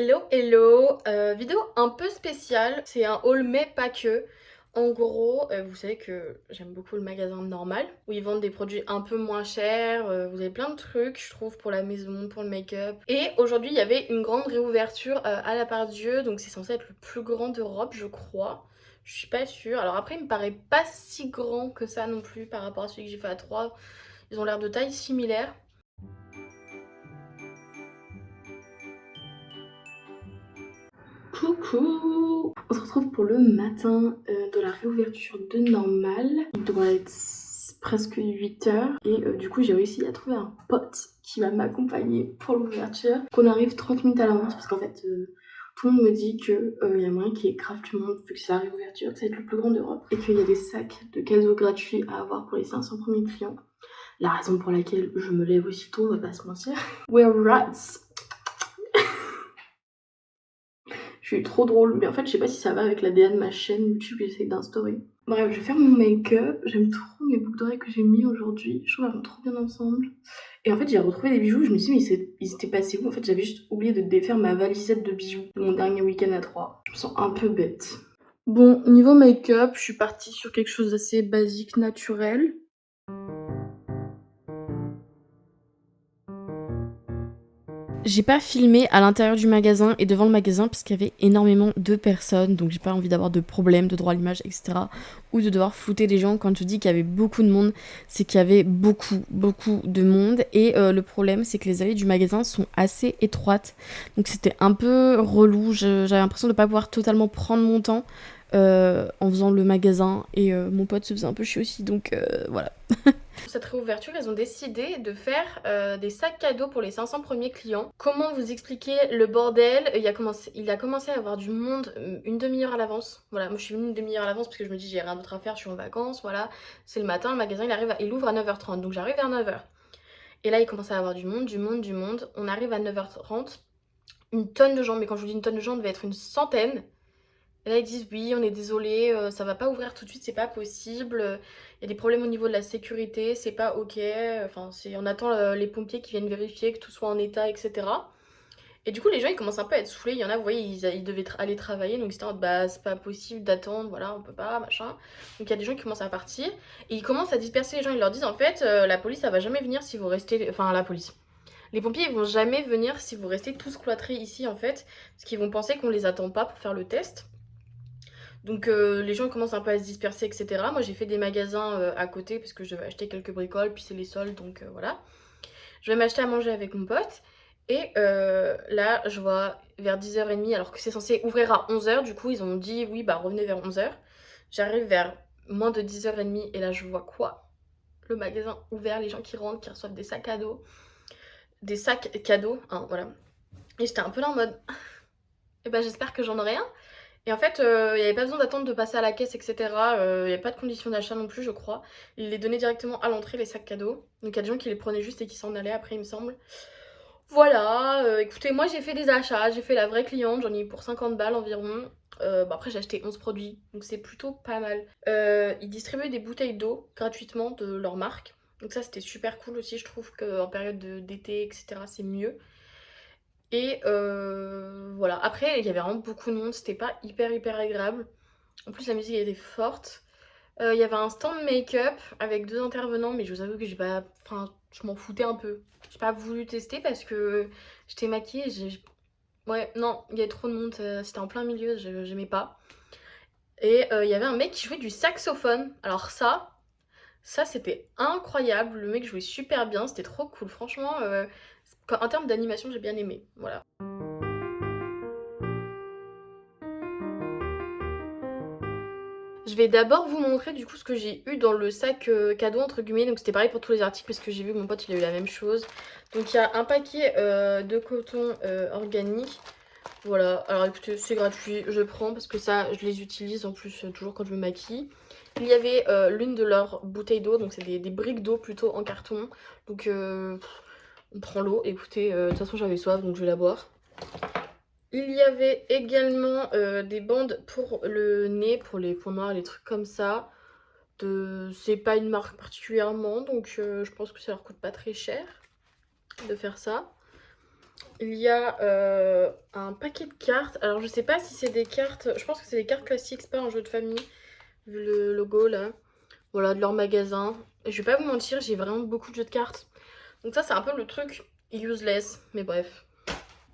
Hello, hello, vidéo un peu spéciale, c'est un haul mais pas que. En gros, vous savez que j'aime beaucoup le magasin Normal, où ils vendent des produits un peu moins chers, vous avez plein de trucs, je trouve, pour la maison, pour le make-up. Et aujourd'hui, il y avait une grande réouverture à la Part-Dieu, donc c'est censé être le plus grand d'Europe, je crois. Je suis pas sûre. Alors après, il me paraît pas si grand que ça non plus par rapport à celui que j'ai fait à 3. Ils ont l'air de taille similaire. Coucou! On se retrouve pour le matin de la réouverture de Normal. Il doit être presque 8 h et du coup j'ai réussi à trouver un pote qui va m'accompagner pour l'ouverture. Qu'on arrive 30 minutes à l'avance parce qu'en fait tout le monde me dit qu'il y a moyen qu'il y ait grave du monde vu que c'est la réouverture, que ça va être le plus grand d'Europe et qu'il y a des sacs de cadeaux gratuits à avoir pour les 500 premiers clients. La raison pour laquelle je me lève aussitôt, on va pas se mentir. We're rats! Je suis trop drôle, mais en fait je sais pas si ça va avec l'ADN de ma chaîne YouTube que j'essaie d'instaurer. Bref, je vais faire mon make-up, j'aime trop mes boucles d'oreilles que j'ai mis aujourd'hui, je trouve qu'elles vont trop bien ensemble. Et en fait j'ai retrouvé des bijoux, je me suis dit mais ils étaient passés où? En fait j'avais juste oublié de défaire ma valisette de bijoux de mon dernier week-end à 3. Je me sens un peu bête. Bon, niveau make-up, je suis partie sur quelque chose d'assez basique, naturel. J'ai pas filmé à l'intérieur du magasin et devant le magasin parce qu'il y avait énormément de personnes, donc j'ai pas envie d'avoir de problèmes de droit à l'image, etc. Ou de devoir flouter des gens. Quand je dis qu'il y avait beaucoup de monde, c'est qu'il y avait beaucoup de monde. Et le problème, c'est que les allées du magasin sont assez étroites. Donc c'était un peu relou. J'avais l'impression de pas pouvoir totalement prendre mon temps en faisant le magasin. Et mon pote se faisait un peu chier aussi, donc voilà. Pour cette réouverture, ils ont décidé de faire des sacs cadeaux pour les 500 premiers clients. Comment vous expliquer le bordel? Il a commencé à avoir du monde une demi-heure à l'avance. Voilà, moi je suis venue une demi-heure à l'avance parce que je me dis j'ai rien d'autre à faire, je suis en vacances, voilà. C'est le matin, le magasin il ouvre à 9h30, donc j'arrive vers 9h. Et là il commence à avoir du monde, du monde, du monde. On arrive à 9h30, une tonne de gens, mais quand je vous dis une tonne de gens, on devait être une centaine. Et là, ils disent oui, on est désolé, ça va pas ouvrir tout de suite, c'est pas possible. Il y a des problèmes au niveau de la sécurité, c'est pas ok. Enfin, on attend les pompiers qui viennent vérifier que tout soit en état, etc. Et du coup, les gens ils commencent un peu à être saoulés. Il y en a, vous voyez, ils devaient aller travailler, donc ils étaient en mode, bah c'est pas possible d'attendre, voilà, on peut pas, machin. Donc il y a des gens qui commencent à partir et ils commencent à disperser les gens. Ils leur disent en fait, la police ça va jamais venir si vous restez. Enfin, la police. Les pompiers ils vont jamais venir si vous restez tous cloîtrés ici en fait, parce qu'ils vont penser qu'on les attend pas pour faire le test. Donc les gens commencent un peu à se disperser, etc. Moi j'ai fait des magasins à côté parce que je devais acheter quelques bricoles, puis c'est les soldes, donc voilà. Je vais m'acheter à manger avec mon pote. Et là, je vois vers 10h30, alors que c'est censé ouvrir à 11h, du coup ils ont dit oui, bah revenez vers 11h. J'arrive vers moins de 10h30 et là je vois quoi? Le magasin ouvert, les gens qui rentrent, qui reçoivent des sacs cadeaux. Des sacs cadeaux, hein, voilà. Et j'étais un peu là en mode, eh ben j'espère que j'en aurai un. Et en fait, il n'y avait pas besoin d'attendre de passer à la caisse, etc. Il n'y avait pas de condition d'achat non plus, je crois. Ils les donnaient directement à l'entrée, les sacs cadeaux. Donc il y a des gens qui les prenaient juste et qui s'en allaient après, il me semble. Voilà, écoutez, moi j'ai fait des achats, j'ai fait la vraie cliente, j'en ai eu pour 50 balles environ. Bon, après j'ai acheté 11 produits, donc c'est plutôt pas mal. Ils distribuaient des bouteilles d'eau gratuitement de leur marque. Donc ça c'était super cool aussi, je trouve qu'en période d'été, etc. c'est mieux. Et voilà. Après, il y avait vraiment beaucoup de monde, c'était pas hyper agréable. En plus, la musique était forte. Il y avait un stand make-up avec deux intervenants, mais je vous avoue que j'ai pas. Enfin, je m'en foutais un peu. J'ai pas voulu tester parce que j'étais maquillée. Ouais, non, il y avait trop de monde, c'était en plein milieu, j'aimais pas. Et il y avait un mec qui jouait du saxophone. Alors ça c'était incroyable. Le mec jouait super bien, c'était trop cool. Franchement, en termes d'animation, j'ai bien aimé. Voilà. Je vais d'abord vous montrer du coup ce que j'ai eu dans le sac cadeau entre guillemets. Donc c'était pareil pour tous les articles parce que j'ai vu que mon pote il a eu la même chose. Donc il y a un paquet de coton organique. Voilà, alors écoutez c'est gratuit, je prends parce que ça je les utilise en plus toujours quand je me maquille. Il y avait l'une de leurs bouteilles d'eau, donc c'est des briques d'eau plutôt en carton. Donc on prend l'eau, écoutez, de toute façon j'avais soif donc je vais la boire. Il y avait également des bandes pour le nez, pour les points noirs, les trucs comme ça. C'est pas une marque particulièrement, donc je pense que ça leur coûte pas très cher de faire ça. Il y a un paquet de cartes. Alors je sais pas si c'est des cartes, je pense que c'est des cartes classiques, c'est pas un jeu de famille, vu le logo là. Voilà, de leur magasin. Et je vais pas vous mentir, j'ai vraiment beaucoup de jeux de cartes. Donc ça c'est un peu le truc useless, mais bref.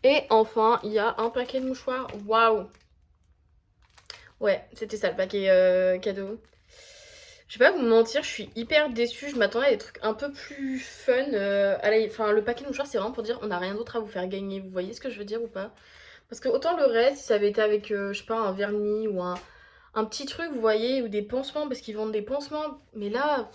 Et enfin, il y a un paquet de mouchoirs. Waouh! Ouais, c'était ça le paquet cadeau. Je vais pas vous mentir, je suis hyper déçue. Je m'attendais à des trucs un peu plus fun. Enfin, le paquet de mouchoirs, c'est vraiment pour dire on n'a rien d'autre à vous faire gagner. Vous voyez ce que je veux dire ou pas? Parce que autant le reste, si ça avait été avec, je sais pas, un vernis ou un petit truc, vous voyez, ou des pansements, parce qu'ils vendent des pansements. Mais là,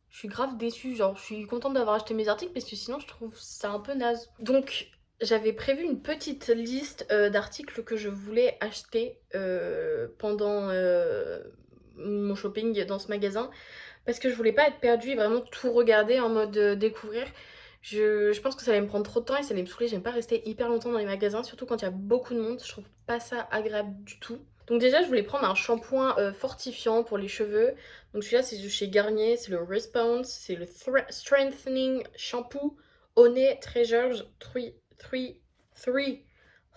je suis grave déçue. Genre, je suis contente d'avoir acheté mes articles parce que sinon, je trouve ça un peu naze. Donc, j'avais prévu une petite liste d'articles que je voulais acheter pendant mon shopping dans ce magasin parce que je voulais pas être perdue et vraiment tout regarder en mode découvrir. Je pense que ça allait me prendre trop de temps et ça allait me saouler. J'aime pas rester hyper longtemps dans les magasins, surtout quand il y a beaucoup de monde. Je trouve pas ça agréable du tout. Donc déjà, je voulais prendre un shampoing fortifiant pour les cheveux. Donc celui-là, c'est de chez Garnier, c'est le Response, c'est le Strengthening Shampoo Honey Treasures 3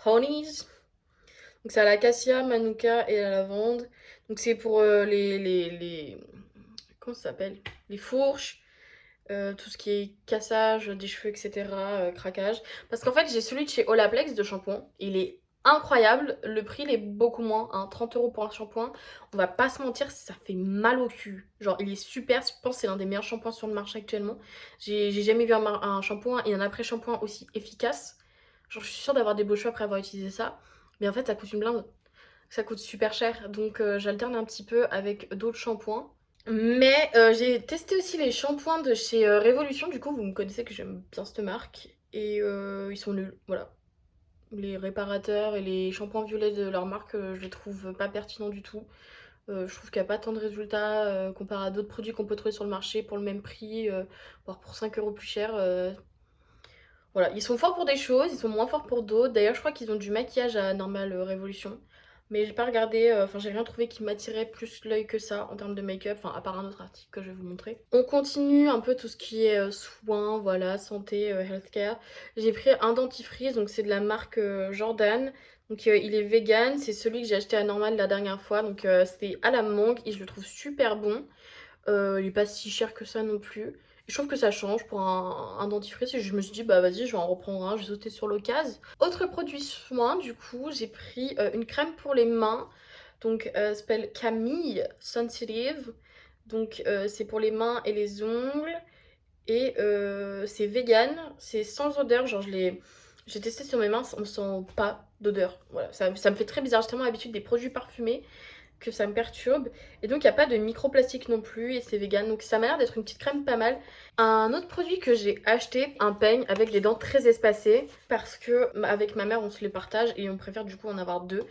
Honeys. Donc c'est à l'acacia, manuka et à la lavande. Donc c'est pour les... Comment ça s'appelle? Les fourches, tout ce qui est cassage des cheveux, etc., craquage. Parce qu'en fait, j'ai celui de chez Olaplex de shampoing. Il est incroyable. Le prix, il est beaucoup moins. Hein, 30 € pour un shampoing. On va pas se mentir, ça fait mal au cul. Genre, il est super. Je pense que c'est l'un des meilleurs shampoings sur le marché actuellement. J'ai jamais vu un shampoing et un après-shampoing aussi efficace. Genre, je suis sûre d'avoir des beaux cheveux après avoir utilisé ça. Mais en fait, ça coûte une blinde. Ça coûte super cher. Donc, j'alterne un petit peu avec d'autres shampoings. Mais j'ai testé aussi les shampoings de chez Révolution. Du coup, vous me connaissez que j'aime bien cette marque. Et ils sont nuls, voilà. Les réparateurs et les shampoings violets de leur marque, je les trouve pas pertinents du tout. Je trouve qu'il n'y a pas tant de résultats comparé à d'autres produits qu'on peut trouver sur le marché pour le même prix, voire pour 5 € plus cher. Voilà, ils sont forts pour des choses, ils sont moins forts pour d'autres. D'ailleurs, je crois qu'ils ont du maquillage à Normal Révolution. Mais j'ai pas regardé, enfin j'ai rien trouvé qui m'attirait plus l'œil que ça en termes de make-up, enfin à part un autre article que je vais vous montrer. On continue un peu tout ce qui est soins, voilà, santé, healthcare. J'ai pris un dentifrice, donc c'est de la marque Jordan. Donc il est vegan, c'est celui que j'ai acheté à Normal la dernière fois, donc c'était à la mangue et je le trouve super bon. Il est pas si cher que ça non plus. Et je trouve que ça change pour un dentifrice et je me suis dit bah vas-y je vais en reprendre un, je vais sauter sur l'occasion. Autre produit soin du coup j'ai pris une crème pour les mains. Donc ça s'appelle Camille Sensitive. Donc c'est pour les mains et les ongles. Et c'est vegan, c'est sans odeur, genre j'ai testé sur mes mains, on sent pas d'odeur. Voilà, ça me fait très bizarre, j'ai tellement l'habitude des produits parfumés que ça me perturbe. Et donc il n'y a pas de microplastique non plus et c'est vegan. Donc ça m'a l'air d'être une petite crème pas mal. Un autre produit que j'ai acheté, un peigne avec des dents très espacées. Parce que avec ma mère on se les partage et on préfère du coup en avoir deux.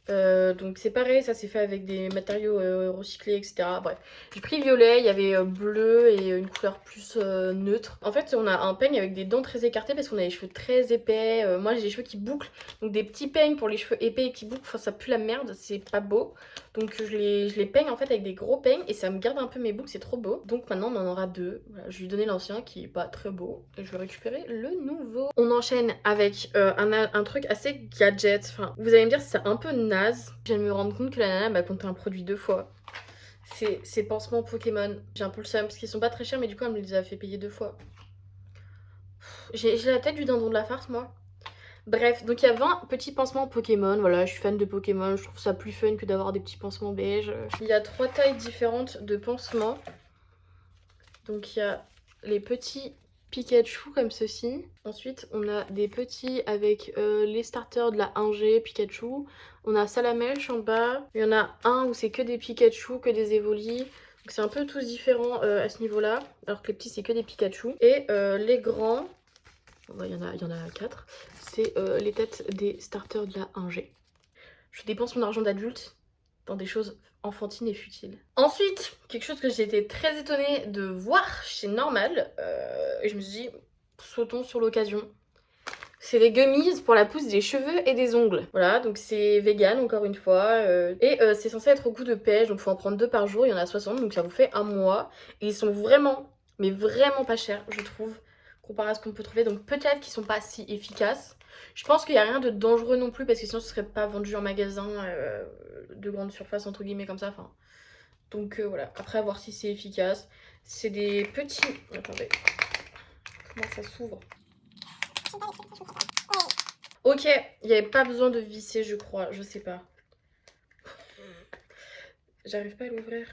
Donc c'est pareil, ça c'est fait avec des matériaux recyclés, etc. Bref. J'ai pris violet, il y avait bleu et une couleur plus neutre. En fait on a un peigne avec des dents très écartées parce qu'on a les cheveux très épais. Moi j'ai les cheveux qui bouclent. Donc des petits peignes pour les cheveux épais et qui bouclent, enfin ça pue la merde, c'est pas beau. Donc je les peigne en fait avec des gros peignes et ça me garde un peu mes boucles, c'est trop beau. Donc maintenant on en aura deux. Voilà, je lui ai donné l'ancien qui est pas très beau et je vais récupérer le nouveau. On enchaîne avec un truc assez gadget. Enfin, vous allez me dire c'est un peu naze. Je viens de me rendre compte que la nana m'a compté un produit deux fois. C'est ces pansements Pokémon. J'ai un peu le seum parce qu'ils sont pas très chers mais du coup elle me les a fait payer deux fois. J'ai la tête du dindon de la farce moi. Bref, donc il y a 20 petits pansements Pokémon. Voilà, je suis fan de Pokémon, je trouve ça plus fun que d'avoir des petits pansements beige. Il y a 3 tailles différentes de pansements. Donc il y a les petits Pikachu comme ceci. Ensuite, on a des petits avec les starters de la 1G Pikachu. On a Salamèche en bas. Il y en a un où c'est que des Pikachu, que des Evoli. Donc c'est un peu tous différents à ce niveau-là. Alors que les petits, c'est que des Pikachu. Et les grands... Il y en a 4. C'est les têtes des starters de la 1G. Je dépense mon argent d'adulte dans des choses enfantines et futiles. Ensuite, quelque chose que j'ai été très étonnée de voir chez Normal, et je me suis dit, sautons sur l'occasion. C'est les gummies pour la pousse des cheveux et des ongles. Voilà, donc c'est vegan encore une fois. Et c'est censé être au goût de pêche, donc faut en prendre 2 par jour. Il y en a 60, donc ça vous fait un mois. Et ils sont vraiment, mais vraiment pas chers, je trouve. comparé à ce qu'on peut trouver. Donc peut-être qu'ils sont pas si efficaces. Je pense qu'il n'y a rien de dangereux non plus parce que sinon ce serait pas vendu en magasin de grande surface entre guillemets comme ça. Enfin, donc voilà, après à voir si c'est efficace. C'est des petits... Attendez, comment ça s'ouvre? Ok, il n'y avait pas besoin de visser je crois, je sais pas. J'arrive pas à l'ouvrir.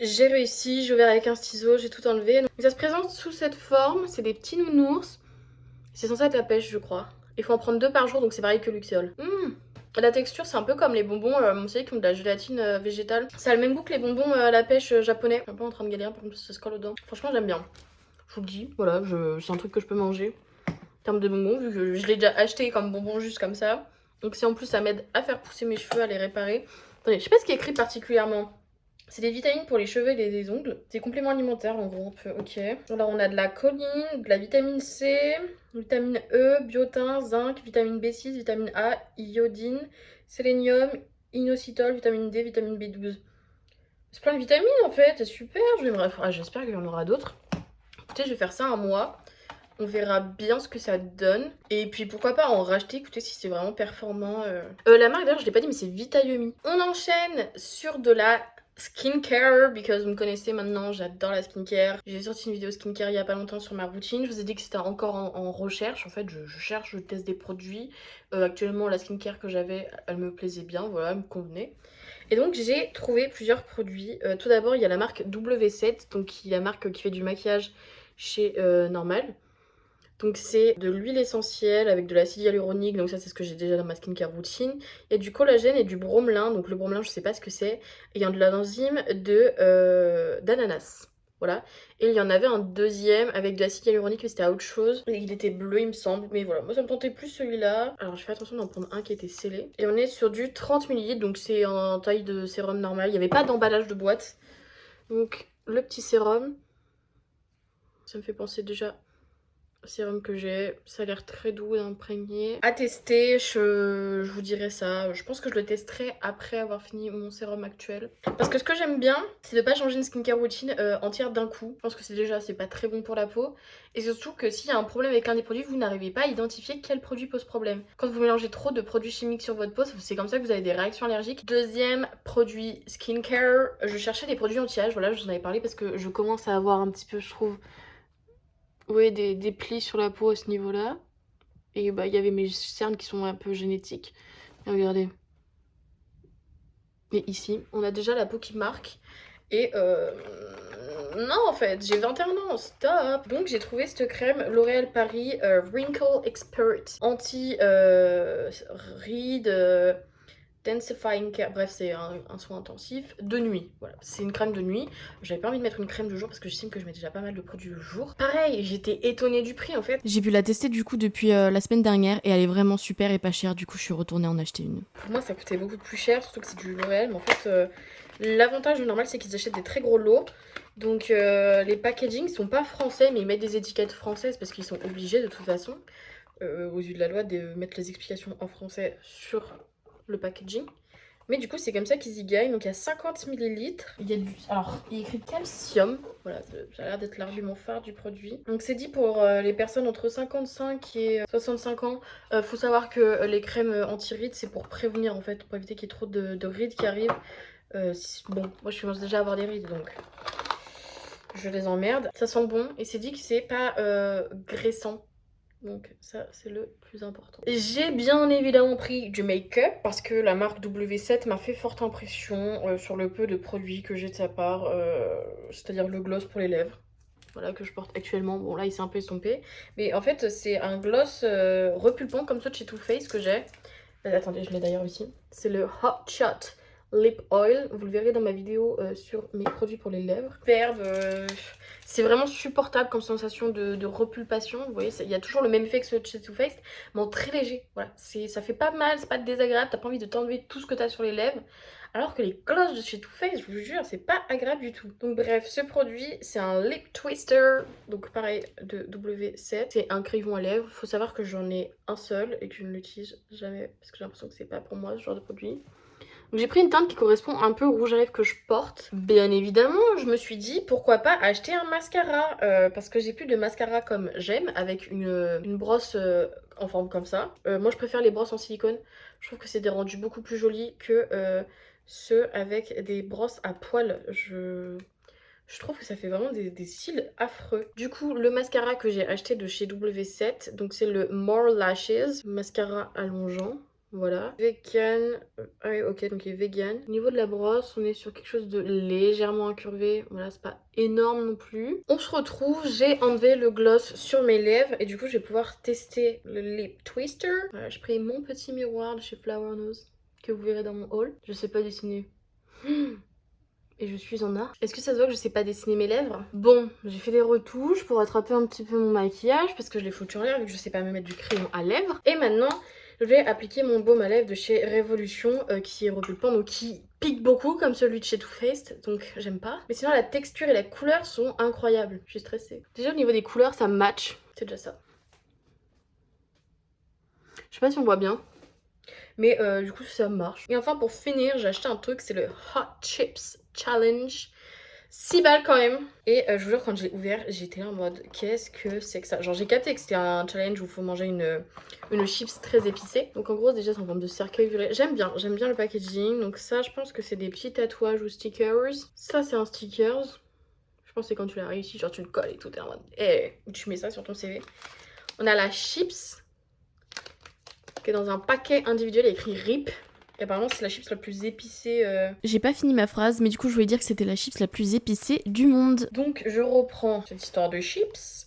J'ai réussi, j'ai ouvert avec un ciseau, j'ai tout enlevé. Donc, ça se présente sous cette forme, c'est des petits nounours. C'est censé être la pêche je crois. Il faut en prendre 2 par jour donc c'est pareil que Luxéol. La texture c'est un peu comme les bonbons, vous savez qui ont de la gélatine végétale. Ça a le même goût que les bonbons à la pêche japonais. Je suis un peu en train de galérer par contre ça se colle aux dents. Franchement j'aime bien. Je vous le dis, voilà, c'est un truc que je peux manger. En termes de bonbons, vu que je l'ai déjà acheté comme bonbon juste comme ça. Donc si en plus ça m'aide à faire pousser mes cheveux, à les réparer. Attendez, je sais pas ce qui est écrit particulièrement. C'est des vitamines pour les cheveux et les ongles. C'est complément alimentaire en gros, ok. Alors on a de la choline, de la vitamine C, vitamine E, biotin, zinc, vitamine B6, vitamine A, iodine, sélénium, inositol, vitamine D, vitamine B12. C'est plein de vitamines en fait, c'est super. J'espère qu'il y en aura d'autres. Écoutez, je vais faire ça un mois. On verra bien ce que ça donne. Et puis pourquoi pas en racheter, écoutez si c'est vraiment performant. La marque d'ailleurs je l'ai pas dit mais c'est Vitayomi. On enchaîne sur de la skincare, because vous me connaissez maintenant, j'adore la skincare. J'ai sorti une vidéo skincare il y a pas longtemps sur ma routine. Je vous ai dit que c'était encore en recherche. En fait je cherche, je teste des produits. Actuellement la skincare que j'avais elle me plaisait bien, voilà, elle me convenait. Et donc j'ai trouvé plusieurs produits. Tout d'abord il y a la marque W7, donc qui est la marque qui fait du maquillage chez Normal. Donc c'est de l'huile essentielle avec de l'acide hyaluronique, donc ça c'est ce que j'ai déjà dans ma skincare routine. Il y a du collagène et du bromelin, donc le bromelin je sais pas ce que c'est. Et il y a de l'enzyme d'ananas, voilà. Et il y en avait un deuxième avec de l'acide hyaluronique mais c'était à autre chose. Et il était bleu il me semble, mais voilà, moi ça me tentait plus celui-là. Alors je fais attention d'en prendre un qui était scellé. Et on est sur du 30 ml, donc c'est en taille de sérum normal. Il n'y avait pas d'emballage de boîte. Donc le petit sérum, ça me fait penser déjà sérum que j'ai, ça a l'air très doux et imprégné. À tester, je vous dirai ça. Je pense que je le testerai après avoir fini mon sérum actuel. Parce que ce que j'aime bien, c'est de pas changer une skincare routine entière d'un coup. Je pense que c'est pas très bon pour la peau. Et surtout que s'il y a un problème avec l'un des produits, vous n'arrivez pas à identifier quel produit pose problème. Quand vous mélangez trop de produits chimiques sur votre peau, c'est comme ça que vous avez des réactions allergiques. Deuxième produit skincare, je cherchais des produits anti-âge. Voilà, je vous en avais parlé parce que je commence à avoir un petit peu, je trouve, ouais, des plis sur la peau à ce niveau-là. Et bah, il y avait mes cernes qui sont un peu génétiques. Et regardez. Et ici, on a déjà la peau qui marque. Et non, en fait, j'ai 21 ans, stop. Donc, j'ai trouvé cette crème L'Oréal Paris Wrinkle Expert anti-rides, Densifying Care, bref c'est un soin intensif de nuit, voilà, c'est une crème de nuit. J'avais pas envie de mettre une crème de jour parce que j'estime que je mets déjà pas mal de produits le jour. Pareil, j'étais étonnée du prix en fait. J'ai pu la tester du coup depuis la semaine dernière et elle est vraiment super et pas chère, du coup je suis retournée en acheter une. Pour moi ça coûtait beaucoup plus cher, surtout que c'est du L'Oréal, mais en fait l'avantage normal c'est qu'ils achètent des très gros lots. Donc les packaging sont pas français mais ils mettent des étiquettes françaises parce qu'ils sont obligés de toute façon, aux yeux de la loi, de mettre les explications en français sur le packaging. Mais du coup c'est comme ça qu'ils y gagnent. Donc il y a 50 ml. Il y a alors il est écrit calcium. Voilà, ça a l'air d'être l'argument phare du produit. Donc c'est dit pour les personnes entre 55 et 65 ans. Faut savoir que les crèmes anti-rides c'est pour prévenir en fait, pour éviter qu'il y ait trop de rides qui arrivent. Bon, moi je commence déjà à avoir des rides donc je les emmerde. Ça sent bon et c'est dit que c'est pas graissant. Donc ça c'est le plus important. J'ai bien évidemment pris du make-up parce que la marque W7 m'a fait forte impression sur le peu de produits que j'ai de sa part, c'est-à-dire le gloss pour les lèvres. Voilà, que je porte actuellement. Bon là il s'est un peu estompé. Mais en fait c'est un gloss repulpant comme ceux de chez Too Faced que j'ai. Attendez, je l'ai d'ailleurs ici. C'est le Hot Shot Lip Oil. Vous le verrez dans ma vidéo sur mes produits pour les lèvres. Superbe. C'est vraiment supportable comme sensation de repulpation. Vous voyez, il y a toujours le même effet que ceux de chez Too Faced, mais en très léger. Voilà, ça fait pas mal, c'est pas désagréable. T'as pas envie de t'enlever tout ce que t'as sur les lèvres. Alors que les glosses de chez Too Faced, je vous jure, c'est pas agréable du tout. Donc bref, ce produit, c'est un lip twister. Donc pareil, de W7. C'est un crayon à lèvres. Faut savoir que j'en ai un seul et que je ne l'utilise jamais parce que j'ai l'impression que c'est pas pour moi ce genre de produit. Donc j'ai pris une teinte qui correspond un peu au rouge à lèvres que je porte. Bien évidemment, je me suis dit pourquoi pas acheter un mascara parce que j'ai plus de mascara comme j'aime avec une brosse en forme comme ça. Moi je préfère les brosses en silicone. Je trouve que c'est des rendus beaucoup plus jolis que ceux avec des brosses à poils. Je trouve que ça fait vraiment des cils affreux. Du coup, le mascara que j'ai acheté de chez W7, donc c'est le More Lashes, mascara allongeant. Voilà. Vegan. Ah oui, ok, donc il est vegan. Au niveau de la brosse, on est sur quelque chose de légèrement incurvé. Voilà, c'est pas énorme non plus. On se retrouve, j'ai enlevé le gloss sur mes lèvres et du coup, je vais pouvoir tester le lip twister. Voilà, j'ai pris mon petit miroir de chez Flower Nose que vous verrez dans mon haul. Je sais pas dessiner. Et je suis en art. Est-ce que ça se voit que je sais pas dessiner mes lèvres? Bon, j'ai fait des retouches pour attraper un petit peu mon maquillage parce que je l'ai foutu en l'air vu que je sais pas me mettre du crayon à lèvres. Et maintenant, je vais appliquer mon baume à lèvres de chez Révolution qui est repulpant, donc qui pique beaucoup comme celui de chez Too Faced, donc j'aime pas. Mais sinon la texture et la couleur sont incroyables. Je suis stressée. Déjà au niveau des couleurs, ça match. C'est déjà ça. Je sais pas si on voit bien. Mais du coup ça marche. Et enfin pour finir j'ai acheté un truc, c'est le Hot Chips Challenge. 6 balles quand même. Et je vous jure quand j'ai ouvert j'étais là en mode qu'est-ce que c'est que ça. Genre j'ai capté que c'était un challenge où il faut manger une chips très épicée. Donc en gros déjà c'est en forme de cercueil violet. J'aime bien le packaging. Donc ça je pense que c'est des petits tatouages ou stickers. Ça c'est un stickers. Je pense que c'est quand tu l'as réussi, genre tu le colles et tout. T'es en mode tu mets ça sur ton CV. On a la chips qui est dans un paquet individuel, il y a écrit RIP. Et apparemment c'est la chips la plus épicée. J'ai pas fini ma phrase, mais du coup je voulais dire que c'était la chips la plus épicée du monde. Donc je reprends cette histoire de chips.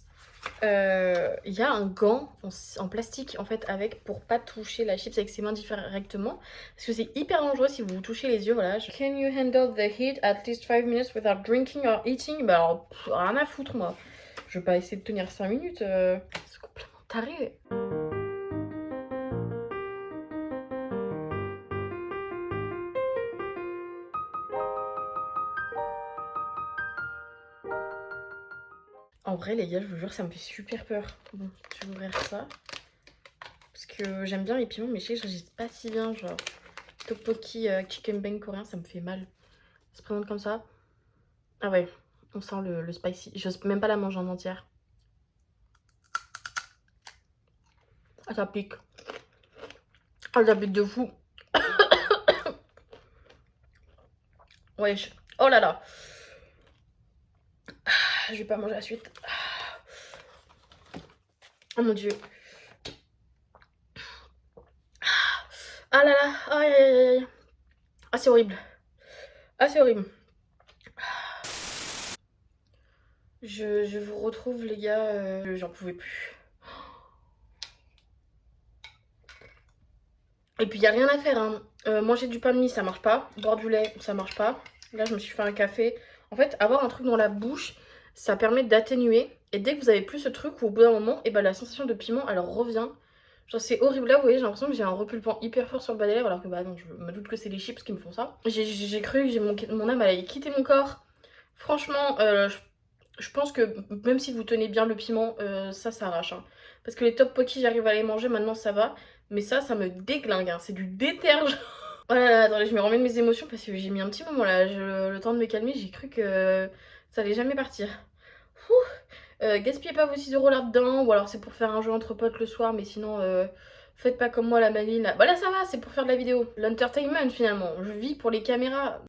Il y a un gant en plastique en fait avec pour pas toucher la chips avec ses mains directement. Parce que c'est hyper dangereux si vous vous touchez les yeux, voilà. Can you handle the heat at least 5 minutes without drinking or eating? Bah alors, rien à foutre moi. Je vais pas essayer de tenir 5 minutes. C'est complètement taré. En vrai les gars, je vous jure ça me fait super peur. Bon, je vais ouvrir ça. Parce que j'aime bien les piments mais je sais que je résiste pas si bien. Genre tteokbokki chicken bang coréen ça me fait mal. Ça se présente comme ça. Ah ouais, on sent le spicy. J'ose même pas la manger en entière. Ah ça pique. Ah ça pique de fou. Wesh. Oh là là. Je vais pas manger la suite. Oh mon dieu. Ah là là. Aïe aïe aïe aïe. Ah c'est horrible. Ah c'est horrible. Je vous retrouve les gars. J'en pouvais plus. Et puis il y a rien à faire hein. Manger du pain de mie ça marche pas. Boire du lait ça marche pas. Là je me suis fait un café. En fait avoir un truc dans la bouche ça permet d'atténuer. Et dès que vous avez plus ce truc, au bout d'un moment, et ben la sensation de piment elle revient. Genre c'est horrible là, vous voyez, j'ai l'impression que j'ai un repulpant hyper fort sur le bas des lèvres alors que bah non, je me doute que c'est les chips qui me font ça. J'ai cru que mon âme allait quitter mon corps. Franchement, je pense que même si vous tenez bien le piment, ça arrache. Hein. Parce que les tteokbokki j'arrive à les manger, maintenant ça va. Mais ça me déglingue, hein. C'est du détergent. Oh là là, attendez, je me remets de mes émotions parce que j'ai mis un petit moment là, le temps de me calmer, j'ai cru que ça allait jamais partir. Gaspillez pas vos 6 € là-dedans, ou alors c'est pour faire un jeu entre potes le soir, mais sinon faites pas comme moi la maline. Bah là ça va, c'est pour faire de la vidéo. L'entertainment finalement, je vis pour les caméras.